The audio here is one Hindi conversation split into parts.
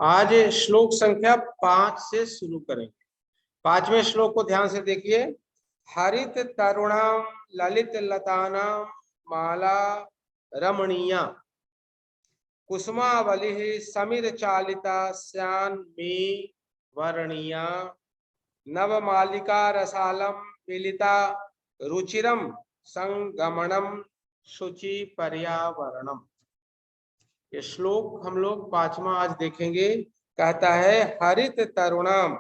आज श्लोक संख्या 5 से शुरू करेंगे। 5वें श्लोक को ध्यान से देखिए। हरित तरुणाम ललित लतानाम माला रमणीया कुसुमावली समीर चालिता श्यान में वर्णीया नवमालिका रसालम मिलिता रुचिरम संगमनम शुचि पर्यावरणम। ये श्लोक हम लोग 5वां आज देखेंगे। कहता है हरित तरुणाम।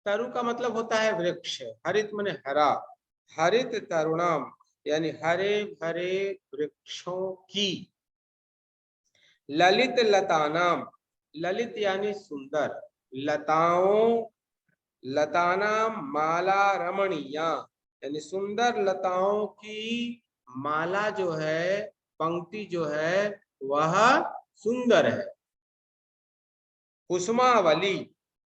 तरु का मतलब होता है वृक्ष, हरित माने हरा। हरित तरुणाम यानी हरे भरे वृक्षों की। ललित लतानाम, ललित यानी सुंदर, लताओं, लतानाम माला रमणीया यानी सुंदर लताओं की माला जो है, पंक्ति जो है वह सुंदर है। कुसुमावली,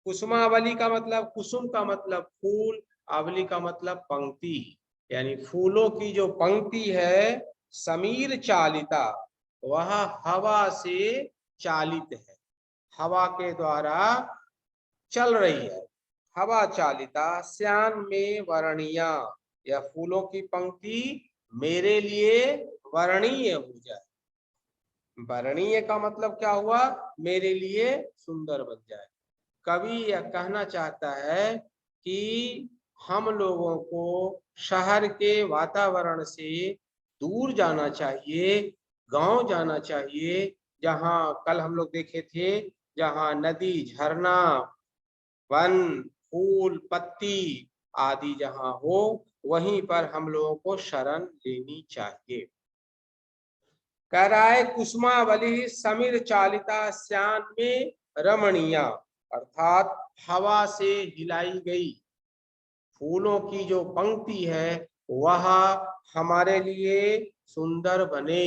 कुसुमावली का मतलब, कुसुम का मतलब फूल, आवली का मतलब पंक्ति, यानी फूलों की जो पंक्ति है। समीर चालिता, वह हवा से चालित है, हवा के द्वारा चल रही है, हवा चालिता। श्याम में वर्णीया, यह फूलों की पंक्ति मेरे लिए वर्णीय हो जाए। वर्णीय का मतलब क्या हुआ? मेरे लिए सुंदर बन जाए। कवि यह कहना चाहता है कि हम लोगों को शहर के वातावरण से दूर जाना चाहिए, गांव जाना चाहिए, जहां कल हम लोग देखे थे, जहां नदी, झरना, वन, फूल, पत्ती आदि जहां हो, वहीं पर हम लोगों को शरण लेनी चाहिए। कह रहा है कुसुमावली समीर चालिता श्याम में रमणीया, अर्थात हवा से हिलाई गई फूलों की जो पंक्ति है वह हमारे लिए सुंदर बने,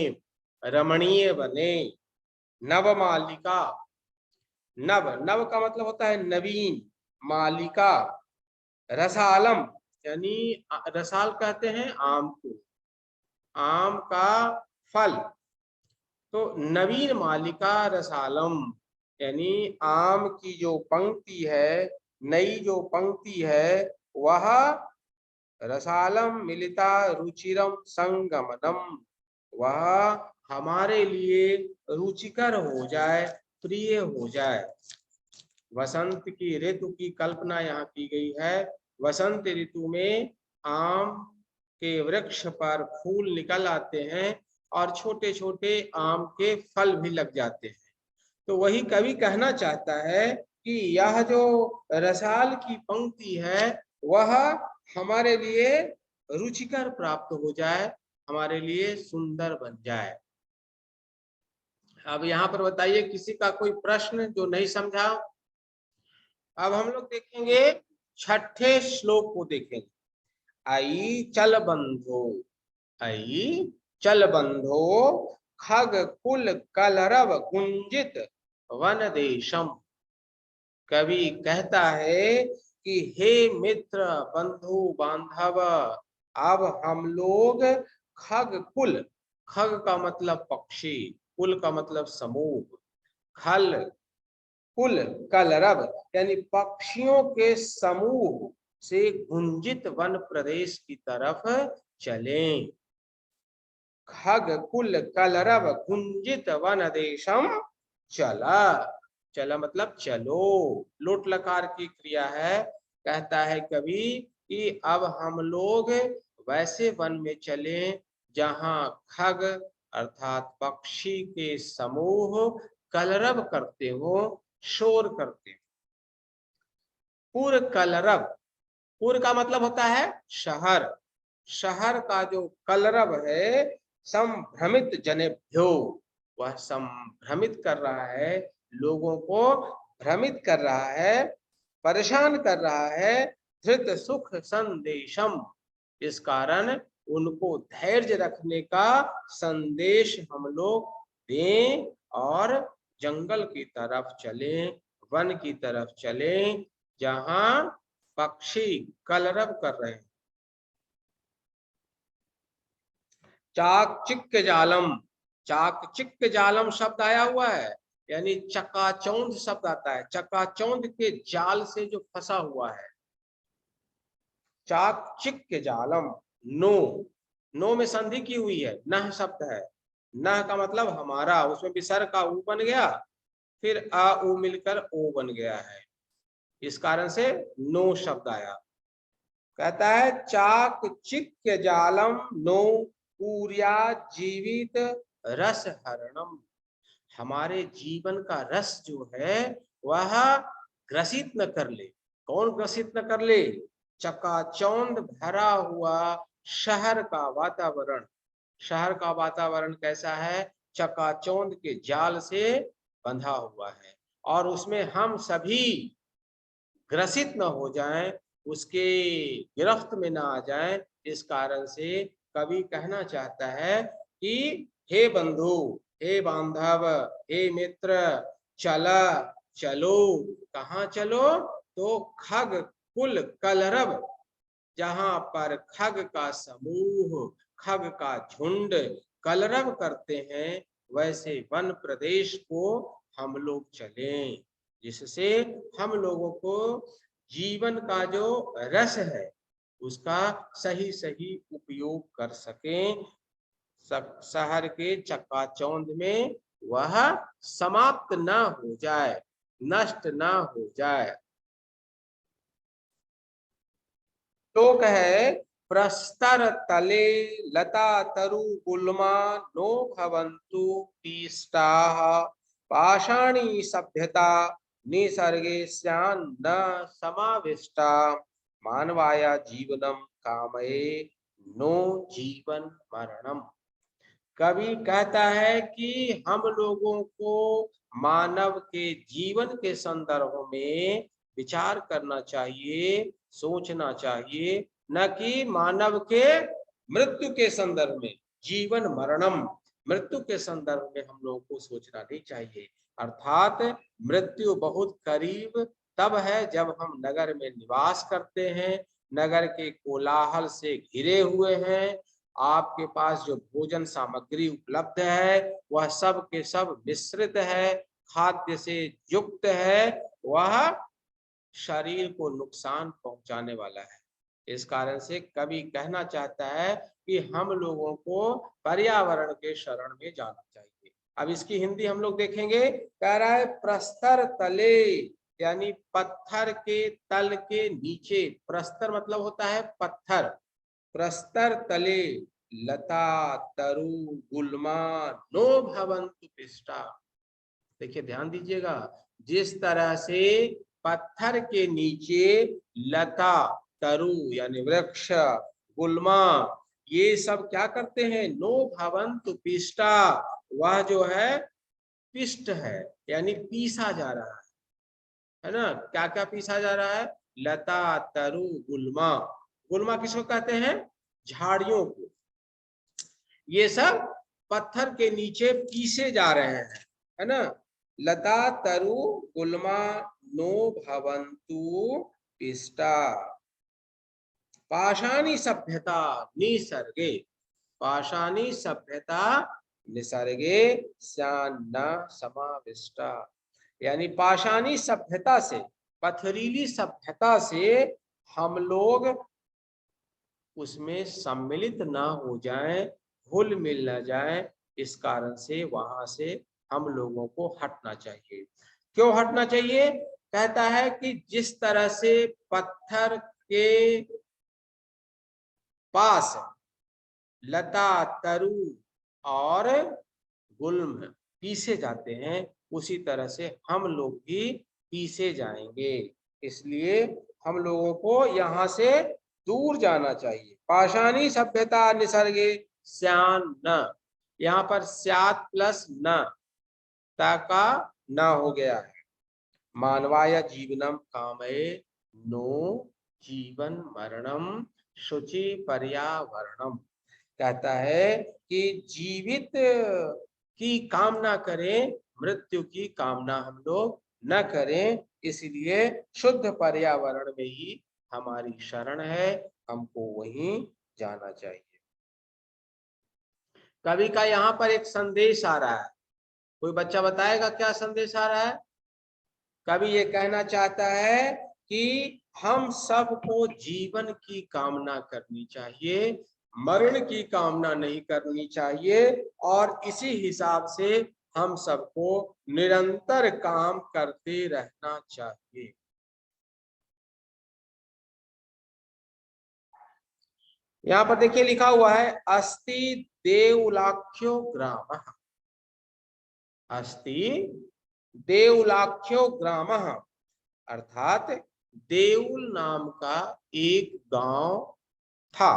रमणीय बने। नवमालिका, नव, नव का मतलब होता है नवीन, मालिका रसालम यानी रसाल कहते हैं आम को, आम का फल। तो नवीन मालिका रसालम यानी आम की जो पंक्ति है, नई जो पंक्ति है वह रसालम मिलिता रुचिरम संगमनम, वह हमारे लिए रुचिकर हो जाए, प्रिय हो जाए। वसंत की ऋतु की कल्पना यहाँ की गई है। वसंत ऋतु में आम के वृक्ष पर फूल निकल आते हैं और छोटे छोटे आम के फल भी लग जाते हैं। तो वही कवि कहना चाहता है कि यह जो रसाल की पंक्ति है वह हमारे लिए रुचिकर प्राप्त हो जाए, हमारे लिए सुंदर बन जाए। अब यहाँ पर बताइए किसी का कोई प्रश्न जो नहीं समझा? अब हम लोग देखेंगे 6ठे श्लोक को देखेंगे। आई चल बंधो, आई चल बंधो खग कुल कलरव गुंजित वन देशम। कवि कहता है कि हे मित्र, बंधु, बांधव, अब हम लोग खग कुल, खग का मतलब पक्षी, कुल का मतलब समूह, खल कुल कलरव यानी पक्षियों के समूह से गुंजित वन प्रदेश की तरफ चलें। खग कुल कलरव गुंजित वन देशम चला, चला मतलब चलो, लोट लकार की क्रिया है। कहता है कवि कि अब हम लोग वैसे वन में चलें जहां खग अर्थात पक्षी के समूह कलरव करते हो, शोर करते हो। पुर कलरव, पुर का मतलब होता है शहर, शहर का जो कलरव है संभ्रमित जनेभ्यो, वह संभ्रमित कर रहा है, लोगों को भ्रमित कर रहा है, परेशान कर रहा है। धृत सुख संदेशम, इस कारण उनको धैर्य रखने का संदेश हम लोग दें और जंगल की तरफ चलें, वन की तरफ चलें जहां पक्षी कलरव कर रहे हैं। चाक चिक्क जालम, चाक चिक्क जालम शब्द आया हुआ है, यानी चकाचौंध शब्द आता है, चकाचौंध के जाल से जो फंसा हुआ है। चाक चिक के जालम, नो, नो में संधि की हुई है, नह शब्द है, नह का मतलब हमारा, उसमें विसर्ग का ऊ बन गया, फिर आ ऊ मिलकर ओ बन गया है, इस कारण से नो शब्द आया। कहता है चाक चिक्य जालम नो पूर्या जीवित रस हरणम, हमारे जीवन का रस जो है वह ग्रसित न कर ले। कौन ग्रसित न कर ले? चकाचौंध भरा हुआ शहर का वातावरण। शहर का वातावरण कैसा है? चकाचौंध के जाल से बंधा हुआ है, और उसमें हम सभी ग्रसित न हो जाएं, उसके गिरफ्त में ना आ जाएं। इस कारण से कवि कहना चाहता है कि हे बंधु, हे बांधव, हे मित्र, चला चलो। कहाँ चलो? तो खग कुल कलरव, जहां पर खग का समूह, खग का झुंड कलरव करते हैं, वैसे वन प्रदेश को हम लोग चलें, जिससे हम लोगों को जीवन का जो रस है उसका सही सही उपयोग कर सकें, शहर के चकाचौंध में वह समाप्त ना हो जाए, नष्ट ना हो जाए। श्लोक है प्रस्तर तले लता तरु गुल्मा नो भवन्तु पीष्टाः पाषाणी सभ्यता निसर्गे स्यान् न समाविष्टा मानवाया जीवनम कामये नो जीवन मरणम। कवि कहता है कि हम लोगों को मानव के जीवन के संदर्भ में विचार करना चाहिए, सोचना चाहिए, न कि मानव के मृत्यु के संदर्भ में। जीवन मरणम, मृत्यु के संदर्भ में हम लोगों को सोचना नहीं चाहिए। अर्थात मृत्यु बहुत करीब तब है जब हम नगर में निवास करते हैं, नगर के कोलाहल से घिरे हुए हैं, आपके पास जो भोजन सामग्री उपलब्ध है वह सब के सब मिश्रित है, खाद्य से युक्त है, वह शरीर को नुकसान पहुंचाने वाला है। इस कारण से कवि कहना चाहता है कि हम लोगों को पर्यावरण के शरण में जाना चाहिए। अब इसकी हिंदी हम लोग देखेंगे। कह रहा है प्रस्तर तले, यानी पत्थर के तल के नीचे। प्रस्तर मतलब होता है पत्थर। प्रस्तर तले लता तरु गुल्मा नो भवन्तु पिष्टा। देखिए ध्यान दीजिएगा, जिस तरह से पत्थर के नीचे लता तरु यानी वृक्ष, गुल्मा, ये सब क्या करते हैं? नो भवन्तु पिष्टा, वह जो है पिष्ट है, यानी पीसा जा रहा है ना? क्या क्या पीसा जा रहा है? लता तरु गुल्मा। गुल्मा किसको कहते हैं? झाड़ियों को। ये सब पत्थर के नीचे पीसे जा रहे हैं, है ना? लता तरु गुल्मा नो भवन्तु पिष्टा पाषाणी सभ्यता निसर्गे, पाषाणी सभ्यता निसर्गे स्यान्न समाविष्टा, यानी पाषाणी सभ्यता से, पथरीली सभ्यता से हम लोग उसमें सम्मिलित ना हो जाएं, घुल मिल ना जाएं। इस कारण से वहां से हम लोगों को हटना चाहिए। क्यों हटना चाहिए? कहता है कि जिस तरह से पत्थर के पास लता तरु और गुल्म पीसे जाते हैं, उसी तरह से हम लोग भी पीसे जाएंगे। इसलिए हम लोगों को यहाँ से दूर जाना चाहिए। पाषाणी सभ्यता निसर्गे स्यान न, यहाँ पर स्यात प्लस न, ता का न हो गया है। मानवाय जीवनम कामये नो जीवन मरणम शुचि पर्यावरणम। कहता है कि जीवित की कामना करें, मृत्यु की कामना हम लोग न करें। इसलिए शुद्ध पर्यावरण में ही हमारी शरण है, हमको वहीं जाना चाहिए। कवि का यहाँ पर एक संदेश आ रहा है कोई बच्चा बताएगा क्या संदेश आ रहा है? कवि ये कहना चाहता है कि हम सबको जीवन की कामना करनी चाहिए, मरण की कामना नहीं करनी चाहिए, और इसी हिसाब से हम सबको निरंतर काम करते रहना चाहिए। यहाँ पर देखिए लिखा हुआ है अस्ति देवलाख्यो ग्रामः, अस्ति देवलाख्यो ग्रामः, अर्थात देउल नाम का एक गांव था।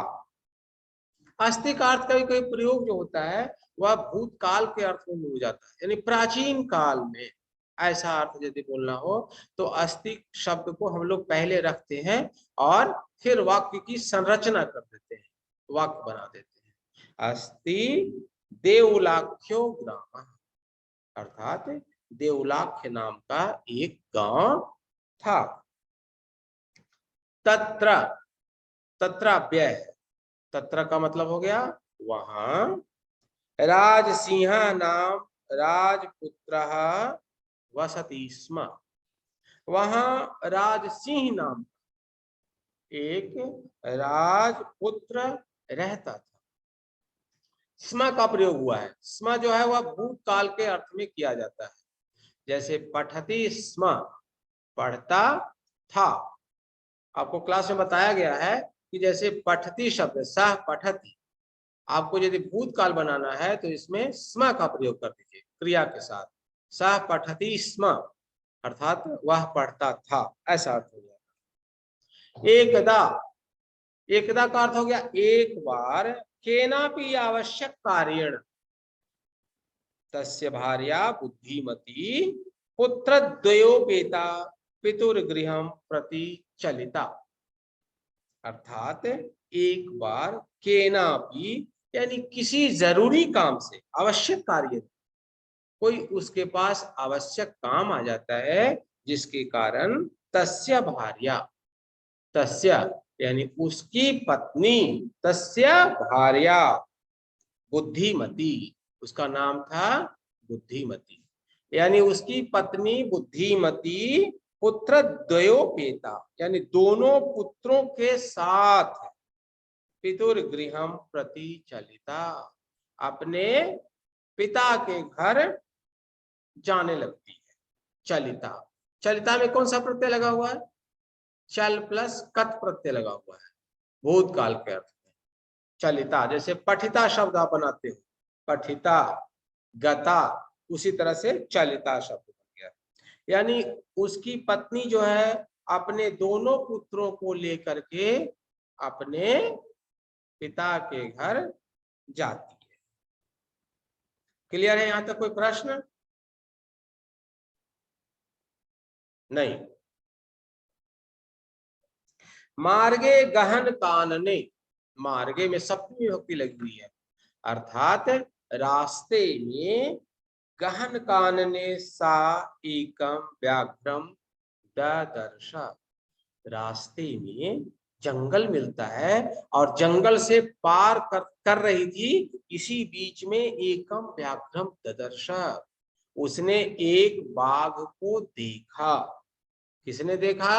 अस्ति का अर्थ कभी कभी प्रयोग जो होता है वह भूतकाल के अर्थ में हो जाता है, यानी प्राचीन काल में, ऐसा अर्थ यदि बोलना हो तो अस्ति शब्द को हम लोग पहले रखते हैं और फिर वाक्य की संरचना कर देते हैं, वाक्य बना देते हैं। अस्ति देवलाख्यो ग्राम, अर्थात देवलाख्य नाम का एक गांव था। तत्र, तत्र व्यय, तत्र का मतलब हो गया वहां, राजसिंह नाम राजपुत्र वसति स्म, वहां राजसिंह नाम एक राजपुत्र रहता था। स्म का प्रयोग हुआ है, स्म जो है वह भूतकाल के अर्थ में किया जाता है, जैसे पठति स्म, पढ़ता था। आपको क्लास में बताया गया है कि जैसे पठती शब्द सह पठती, आपको यदि भूतकाल बनाना है तो इसमें स्म का प्रयोग कर दीजिए क्रिया के साथ, सह पठती स्म, अर्थात वह पढ़ता था, ऐसा अर्थ हो गया। एकदा, एकदा का अर्थ हो गया एक बार, केनापि आवश्यक कार्येण तस्य भार्या बुद्धिमती पुत्रद्वयोपेता पितुर्गृहं प्रति चलिता, अर्थात एक बार केनापि यानी किसी जरूरी काम से, आवश्यक कार्य, कोई उसके पास आवश्यक काम आ जाता है जिसके कारण तस्य भार्या, तस्य यानी उसकी पत्नी, तस्य भार्या बुद्धिमती, उसका नाम था बुद्धिमती, यानी उसकी पत्नी बुद्धिमती पुत्र द्वयोपेता यानी दोनों पुत्रों के साथ पितुर्गृहं प्रति चलिता, अपने पिता के घर जाने लगती है। चलिता, चलिता में कौन सा प्रत्यय लगा हुआ है? चल प्लस कत प्रत्यय लगा हुआ है भूतकाल के अर्थ में। चलिता, जैसे पठिता शब्द आप बनाते हो, पठिता, गता, उसी तरह से चलिता शब्द बन गया, यानी उसकी पत्नी जो है अपने दोनों पुत्रों को लेकर के अपने पिता के घर जाती है। क्लियर है? यहां तक कोई प्रश्न? नहीं। मार्गे गहन कानने, मार्गे में सप्तमी विभक्ति लगी हुई है, अर्थात रास्ते में, गहन कानने सा एकम व्याघ्रम ददर्श, रास्ते में जंगल मिलता है और जंगल से पार कर रही थी, इसी बीच में एकम व्याघ्रम ददर्श, उसने एक बाघ को देखा। किसने देखा?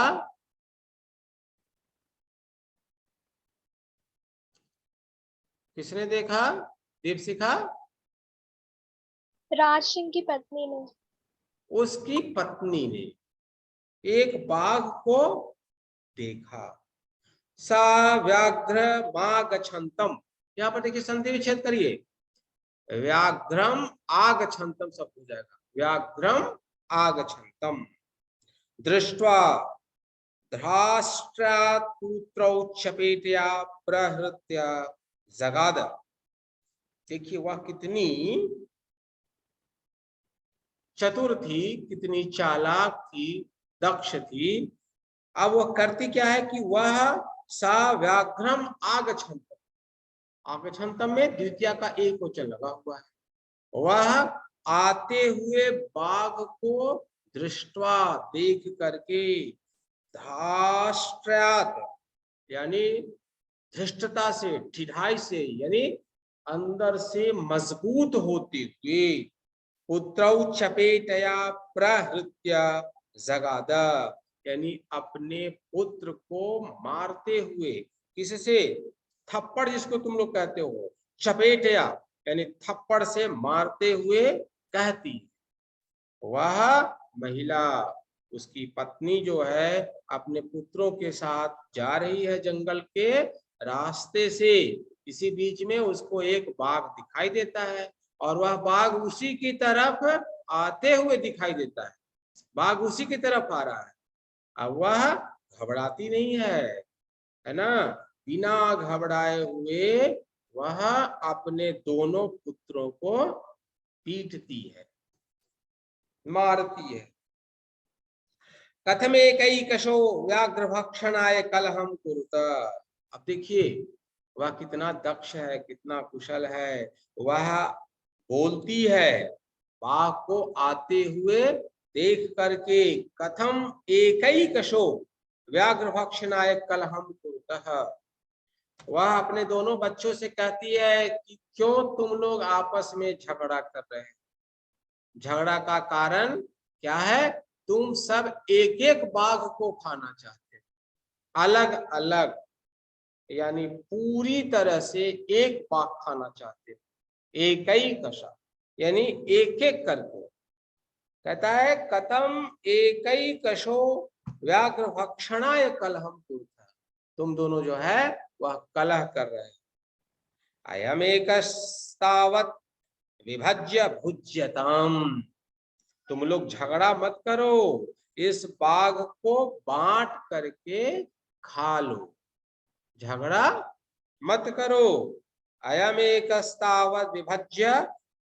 किसने देखा? दीपशिखा? राज सिंह की पत्नी ने। उसकी पत्नी ने एक बाघ को देखा। सा व्याघ्र मागछन्तम, यहाँ पर देखिए संधि विच्छेद करिए, व्याघ्रम आगछन्तम सब हो जाएगा, व्याघ्रम आगछन्तम, दृष्ट्वा धराष्ट्रात् पुत्रौ चपेटया प्रहृत्य जगाद, देखिए वह कितनी चतुर थी, कितनी चालाक थी, दक्ष थी। अब वह करती क्या है कि वह सा व्याघ्रम आगछन्तम, आगछन्तम में द्वितीया का एक वचन लगा हुआ है, वह आते हुए बाघ को दृष्टवा देख करके, धाष्ट्रयात् यानी धृष्टता से, ढिठाई से, यानी अंदर से मजबूत होते हुए, पुत्रौ चपेटया प्रहृत्य जगाद, यानी अपने पुत्र को मारते हुए, किससे? थप्पड़ जिसको तुम लोग कहते हो, चपेटया यानी थप्पड़ से मारते हुए कहती, वह महिला, उसकी पत्नी जो है अपने पुत्रों के साथ जा रही है जंगल के रास्ते से। इसी बीच में उसको एक बाघ दिखाई देता है और वह बाघ उसी की तरफ आते हुए दिखाई देता है, बाघ उसी की तरफ आ रहा है। अब वह घबराती नहीं है ना, बिना घबराए हुए वह अपने दोनों पुत्रों को पीटती है, मारती है। कथमेकैकशो व्याघ्र भक्षणाय कलहम कुरुत। अब देखिए वह कितना दक्ष है, कितना कुशल है। वह बोलती है बाघ को आते हुए देख करके, कथम एकैकशो व्याघ्र भक्षणाय कलहम कुरुत। वह अपने दोनों बच्चों से कहती है कि क्यों तुम लोग आपस में झगड़ा कर रहे हैं। झगड़ा का कारण क्या है? तुम सब एक एक बाघ को खाना चाहते हो, अलग अलग, यानी पूरी तरह से एक बाघ खाना चाहते हो, एक ही कशा, यानी एक एक करके। कहता है कथम एक ही कशो व्याघ्र भक्षणाय कलहम कुरुत, तुम दोनों जो है वह कलह कर रहे हैं। अयम एकस्तावत् विभज्य भुज्यताम, तुम लोग झगड़ा मत करो, इस बाघ को बांट करके खा लो, झगड़ा मत करो। अयम एकस्तावत् विभज्य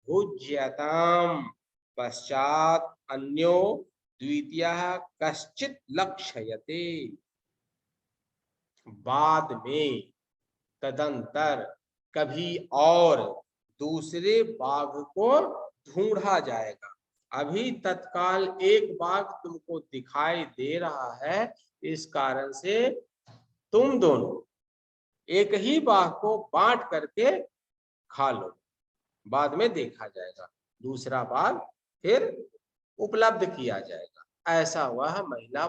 भुज्यताम पश्चात अन्यो द्वितीयः कश्चित् लक्षयते, बाद में, तदंतर, कभी और दूसरे बाघ को ढूंढा जाएगा। अभी तत्काल एक बाघ तुमको दिखाई दे रहा है, इस कारण से तुम दोनों एक ही बाघ को बांट करके खा लो, बाद में देखा जाएगा, दूसरा बाघ फिर उपलब्ध किया जाएगा। ऐसा वह महिला